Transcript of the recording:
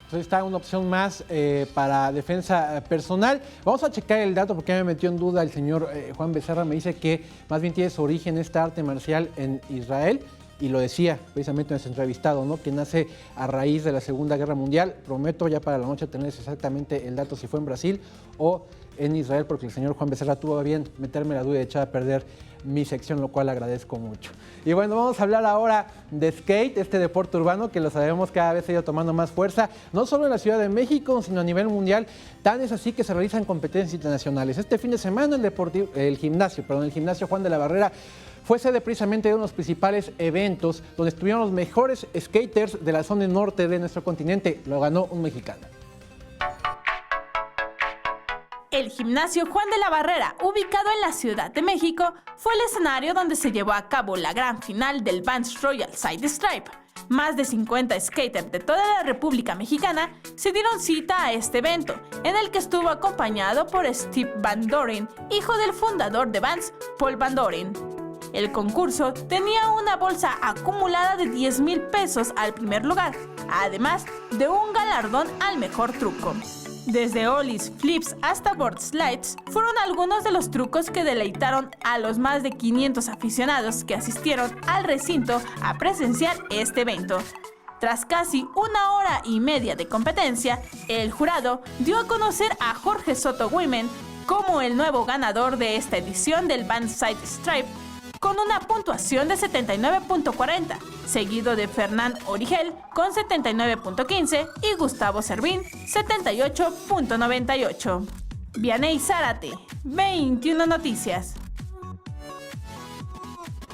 Entonces está una opción más para defensa personal. Vamos a checar el dato porque me metió en duda el señor Juan Becerra. Me dice que más bien tiene su origen esta arte marcial en Israel. Y lo decía precisamente en ese entrevistado, ¿no? Que nace a raíz de la Segunda Guerra Mundial. Prometo ya para la noche tenerles exactamente el dato si fue en Brasil o en Israel, porque el señor Juan Becerra tuvo a bien meterme la duda y echar a perder mi sección, lo cual agradezco mucho. Y bueno, vamos a hablar ahora de skate, este deporte urbano que lo sabemos cada vez ha ido tomando más fuerza, no solo en la Ciudad de México, sino a nivel mundial. Tan es así que se realizan competencias internacionales. Este fin de semana el gimnasio Juan de la Barrera fue sede precisamente de uno de los principales eventos donde estuvieron los mejores skaters de la zona norte de nuestro continente. Lo ganó un mexicano. El gimnasio Juan de la Barrera, ubicado en la Ciudad de México, fue el escenario donde se llevó a cabo la gran final del Vans Royal Side Stripe. Más de 50 skaters de toda la República Mexicana se dieron cita a este evento, en el que estuvo acompañado por Steve Van Doren, hijo del fundador de Vans, Paul Van Doren. El concurso tenía una bolsa acumulada de 10,000 pesos al primer lugar, además de un galardón al mejor truco. Desde ollies, flips hasta board slides fueron algunos de los trucos que deleitaron a los más de 500 aficionados que asistieron al recinto a presenciar este evento. Tras casi 1 hora y media de competencia, el jurado dio a conocer a Jorge Soto Women como el nuevo ganador de esta edición del Vans Side Stripe, con una puntuación de 79.40, seguido de Fernán Origel con 79.15 y Gustavo Servín 78.98. Vianey Zárate, 21 Noticias.